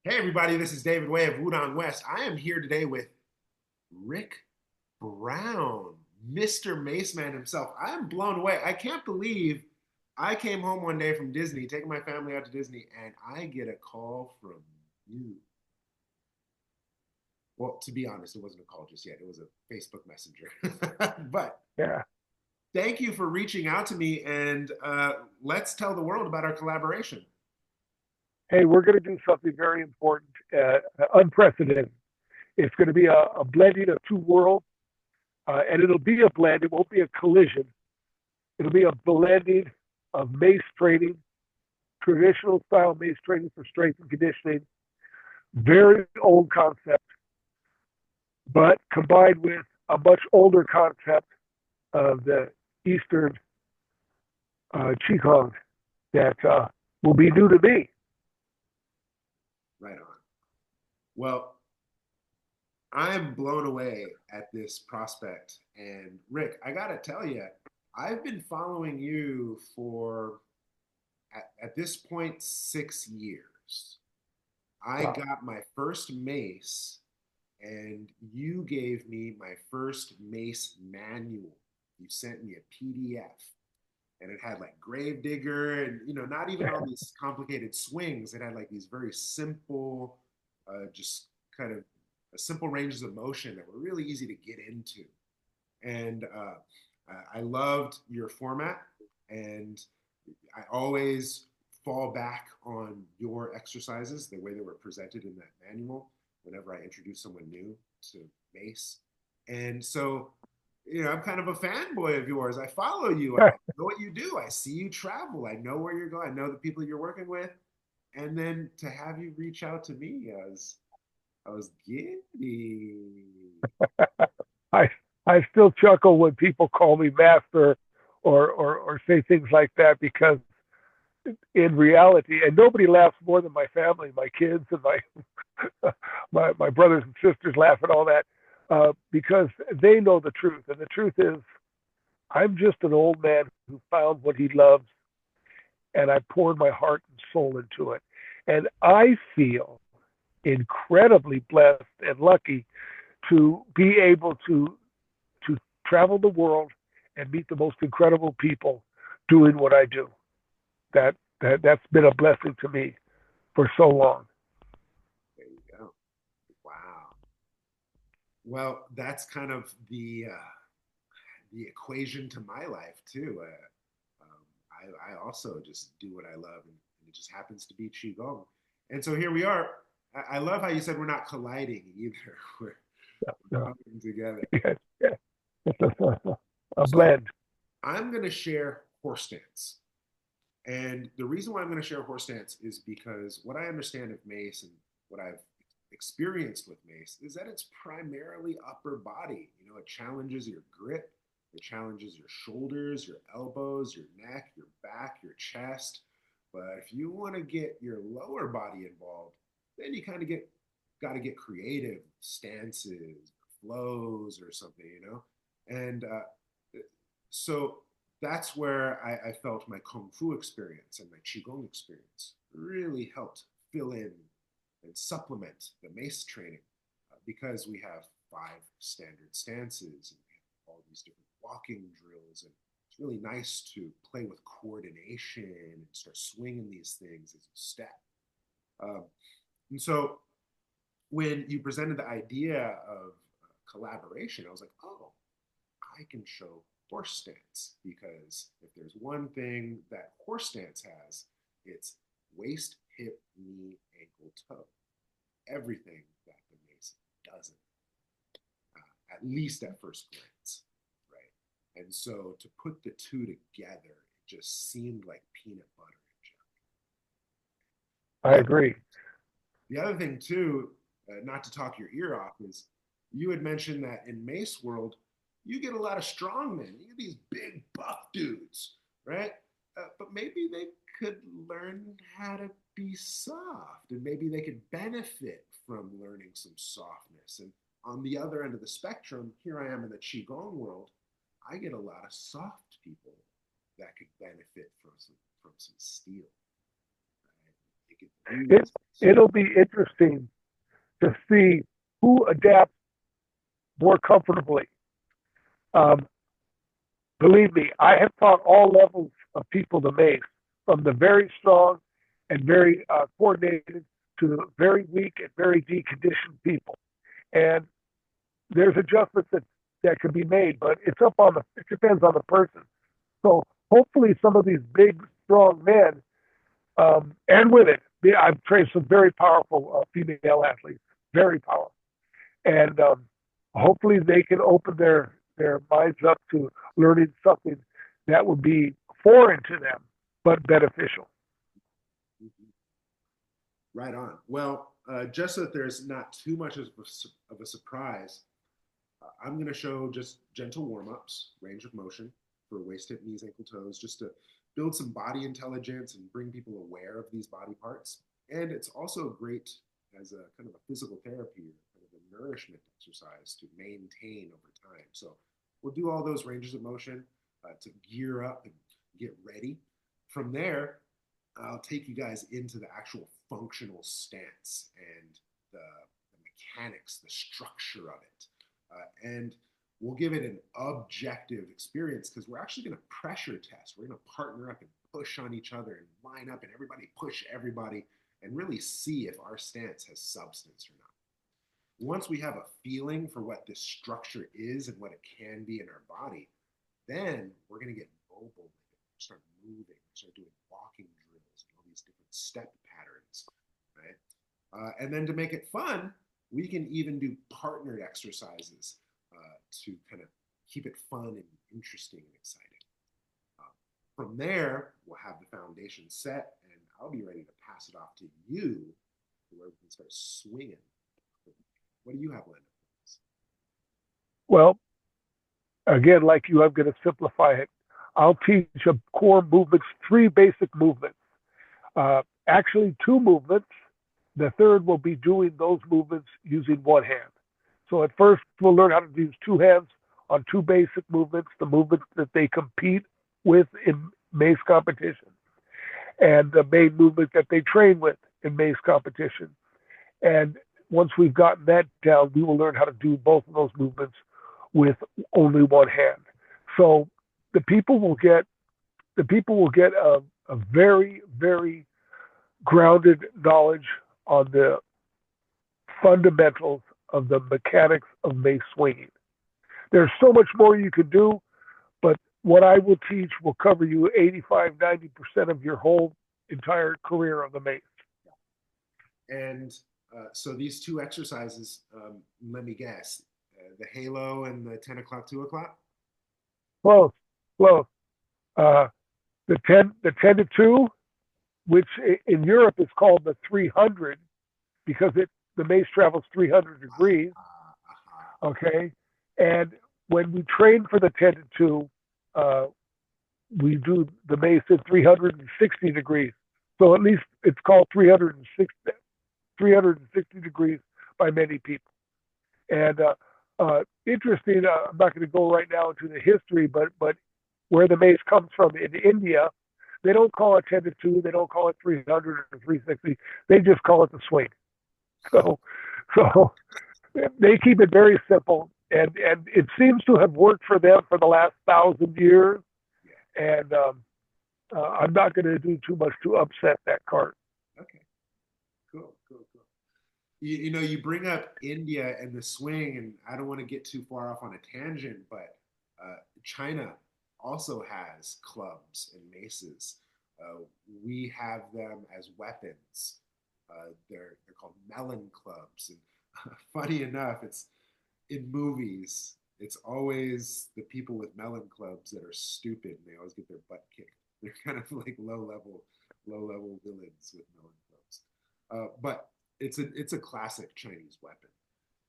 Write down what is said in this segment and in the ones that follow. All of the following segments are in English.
Hey everybody, this is David Way of Wudang West. I am here today with Rick Brown, Mr. Maceman himself. I am blown away. I can't believe I came home one day from Disney, taking my family out to Disney, and I get a call from you. Well, to be honest, it wasn't a call just yet. It was a Facebook Messenger. But Yeah. thank you for reaching out to me, and let's tell the world about our collaboration. Hey, we're going to do something very important, unprecedented. It's going to be a blending of two worlds, and it'll be a blend. It won't be a collision. It'll be a blending of mace training, traditional style mace training for strength and conditioning, very old concept, but combined with a much older concept of the Eastern Qigong that will be new to me. Right on. Well, I'm blown away at this prospect. And Rick, I got to tell you, I've been following you for, at this point, 6 years. I Wow. got my first mace, and you gave me my first mace manual. You sent me a PDF, and it had like Gravedigger and, not even all these complicated swings. It had like these very simple, just kind of simple ranges of motion that were really easy to get into. And I loved your format, and I always fall back on your exercises the way they were presented in that manual whenever I introduce someone new to mace. And so, I'm kind of a fanboy of yours. I follow you. I know what you do. I see you travel. I know where you're going. I know the people you're working with. And then to have you reach out to me, I was giddy. I I still chuckle when people call me master or say things like that because in reality, and nobody laughs more than my family, my kids, and my brothers and sisters laugh at all that because they know the truth, and the truth is, I'm just an old man who found what he loves, and I poured my heart and soul into it, and I feel incredibly blessed and lucky to be able to travel the world and meet the most incredible people doing what I do. That's been a blessing to me for so long. There you go. Wow. Well, that's kind of the equation to my life too. I also just do what I love, and it just happens to be qigong. And so here we are. I love how you said we're not colliding either. We're Yeah, coming together. yeah, yeah. It's a So blend. I'm going to share horse stance. And the reason why I'm going to share horse stance is because what I understand of mace and what I've experienced with mace is that it's primarily upper body. It challenges your grip, it challenges your shoulders, your elbows, your neck, your back, your chest. But if you want to get your lower body involved, then you kind of get got to get creative stances, flows, or something. And so that's where I felt my Kung Fu experience and my Qigong experience really helped fill in and supplement the mace training because we have 5 standard stances and we have all these different walking drills. And it's really nice to play with coordination and start swinging these things as you step. Um, and so when you presented the idea of collaboration, I was like, oh, I can show horse stance because if there's one thing that horse stance has, it's waist, hip, knee, ankle, toe. Everything that the mace doesn't, at least at first glance, right? And so to put the two together, it just seemed like peanut butter I and jelly. agree. The other thing too, not to talk your ear off, is you had mentioned that in Mace World, you get a lot of strong men. You get these big buff dudes, right? But maybe they could learn how to be soft, and maybe they could benefit from learning some softness. And on the other end of the spectrum, here I am in the qigong world. I get a lot of soft people that could benefit from some steel. Right? It Yes. it'll be interesting to see who adapts more comfortably. Um, Believe me, I have taught all levels of people to mace, from the very strong and very coordinated to the very weak and very deconditioned people. And there's adjustments that can be made, but it depends on the person. So hopefully some of these big, strong men and women, I've trained some very powerful female athletes, very powerful, and hopefully they can open their minds up to learning something that would be foreign to them but beneficial. Mhm. Right on. Well, just so that there's not too much of a surprise, I'm going to show just gentle warm ups, range of motion for waist, hip, knees, ankle, toes, just to build some body intelligence and bring people aware of these body parts. And it's also great as a kind of a physical therapy, kind of a nourishment exercise to maintain over time. So we'll do all those ranges of motion to gear up and get ready. From there, I'll take you guys into the actual functional stance and the mechanics, the structure of it. And we'll give it an objective experience because we're actually going to pressure test. We're going to partner up and push on each other and line up and everybody push everybody and really see if our stance has substance or not. Once we have a feeling for what this structure is and what it can be in our body, then we're going to get mobile with it. Start moving, start doing walking drills and all these different step patterns, right? And then to make it fun, we can even do partnered exercises to kind of keep it fun and interesting and exciting. Uh, from there, we'll have the foundation set, and I'll be ready to pass it off to you where we can start swinging. What do you have lined up for this? Well, again, like you, I'm going to simplify it. I'll teach a core movements, three basic movements. Actually, two movements. The third will be doing those movements using one hand. So at first, we'll learn how to use two hands on two basic movements, the movements that they compete with in mace competition, and the main movement that they train with in mace competition. And once we've gotten that down, we will learn how to do both of those movements with only one hand. So the people will get a very, very grounded knowledge on the fundamentals of the mechanics of mace swinging. There's so much more you can do, but what I will teach will cover you 85, 90% of your whole entire career on the mace. And so these two exercises, let me guess, the halo and the 10 o'clock, 2 o'clock? Close, close. Uh, the 10 to 2, which in Europe is called the 300 because the mace travels 300 degrees. Uh-huh. Okay, and when we train for the 10 to 2, uh, we do the mace at 360 degrees. So at least it's called 360 degrees by many people. And interesting, I'm not going to go right now into the history, but where the mace comes from in India, they don't call it 10 to 2, they don't call it 300 or 360, they just call it the swing. So, so they keep it very simple, and it seems to have worked for them for the last 1,000 years. Yeah. And I'm not going to do too much to upset that cart. Okay. Cool. Cool. Cool. You bring up India and the swing, and I don't want to get too far off on a tangent, but China also has clubs and maces. We have them as weapons. They're called melon clubs, and funny enough, it's in movies. It's always the people with melon clubs that are stupid, and they always get their butt kicked. They're kind of like low level villains with melon clubs. But it's a classic Chinese weapon,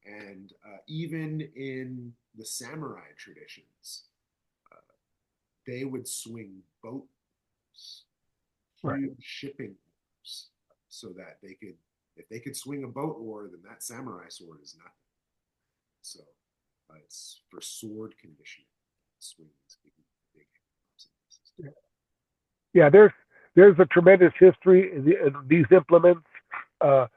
and even in the samurai traditions, uh, they would swing boats, Right. huge shipping oars, so that they could, if they could swing a boat oar, then that samurai sword is nothing. So it's for sword conditioning. Swings big, big. Yeah, there's a tremendous history in these implements, uh,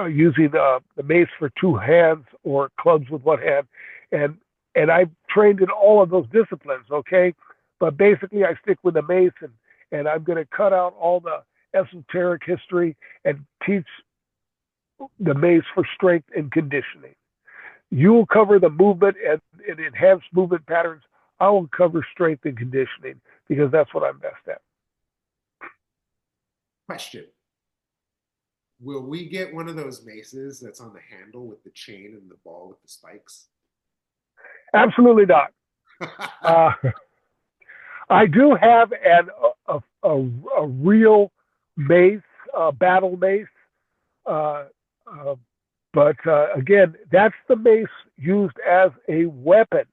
using the mace for two hands or clubs with one hand, and I've trained in all of those disciplines. Okay, but basically I stick with the mace, and I'm going to cut out all the esoteric history and teach the mace for strength and conditioning. You will cover the movement and enhanced movement patterns. I will cover strength and conditioning because that's what I'm best at. Question. Will we get one of those maces that's on the handle with the chain and the ball with the spikes? Absolutely not. Uh, I do have a real mace, battle mace, uh, uh, but again, that's the mace used as a weapon.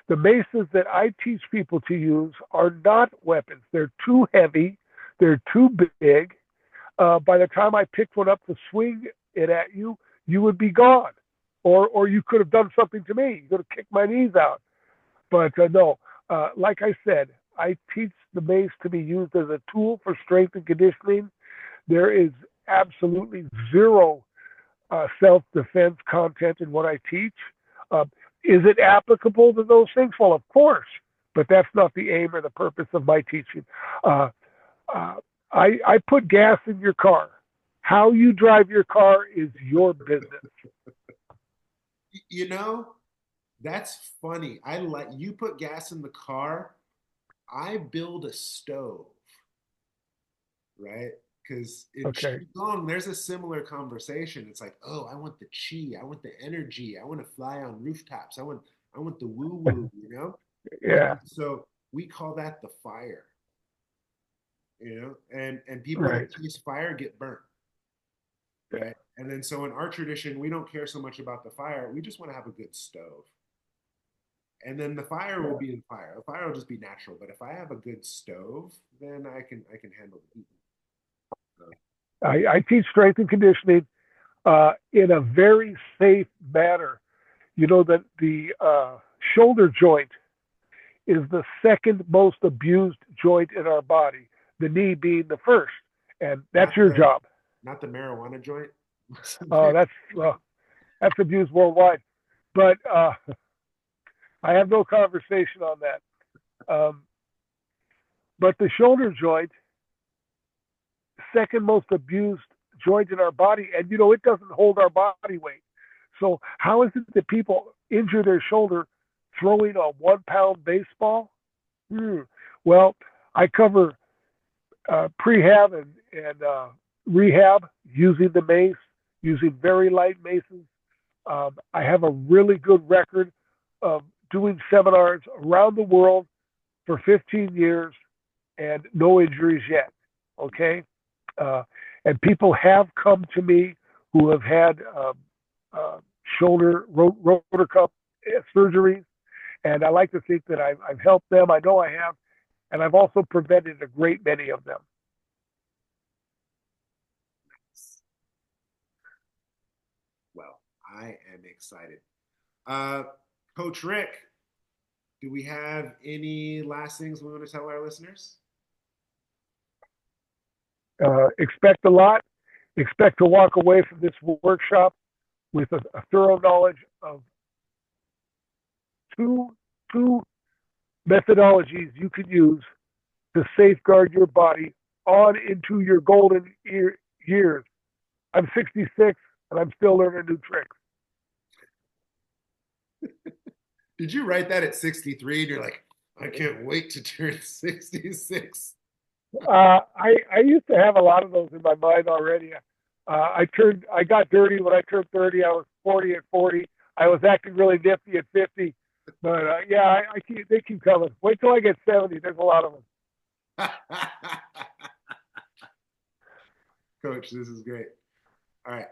The maces that I teach people to use are not weapons. They're too heavy. They're too big. By the time I picked one up to swing it at you, you would be gone, or you could have done something to me. You could have kicked my knees out. But no, like I said, I teach the mace to be used as a tool for strength and conditioning. There is absolutely zero self-defense content in what I teach. Uh, is it applicable to those things? Well, of course, but that's not the aim or the purpose of my teaching. Uh, uh, I put gas in your car. How you drive your car is your business. You know, that's funny. I like you put gas in the car. I build a stove, right? Because in Okay. Qigong, there's a similar conversation. It's like, oh, I want the chi, I want the energy, I want to fly on rooftops, I want the woo woo, you know? Yeah. So we call that the fire, you know? And people that Right. chase fire get burnt, right? And then so in our tradition, we don't care so much about the fire. We just want to have a good stove. And then the fire will be in fire. The fire will just be natural. But if I have a good stove, then I can handle the heat. So, I teach strength and conditioning in a very safe manner. You know that the shoulder joint is the second most abused joint in our body, the knee being the first, and that's not your the job. not the marijuana joint. Uh, that's uh, that's abused worldwide. But I have no conversation on that. Um, but the shoulder joint, second most abused joint in our body, and it doesn't hold our body weight. So how is it that people injure their shoulder throwing a 1 pound baseball? Hmm. Well, I cover prehab and rehab using the mace, using very light maces. I have a really good record of doing seminars around the world for 15 years and no injuries yet. Okay. Uh, and people have come to me who have had uh, shoulder rotor cuff surgeries. And I like to think that I've helped them. I know I have. And I've also prevented a great many of them. Well, I am excited. Uh, Coach Rick, do we have any last things we want to tell our listeners? Expect a lot. Expect to walk away from this workshop with a thorough knowledge of two two methodologies you can use to safeguard your body on into your golden years. I'm 66 and I'm still learning new tricks. Did you write that at 63 and you're like, I can't wait to turn 66? I used to have a lot of those in my mind already. I got dirty when I turned 30. I was 40 at 40. I was acting really nifty at 50. But yeah, they keep coming. Wait till I get 70. There's a lot of them. Coach, this is great. All right.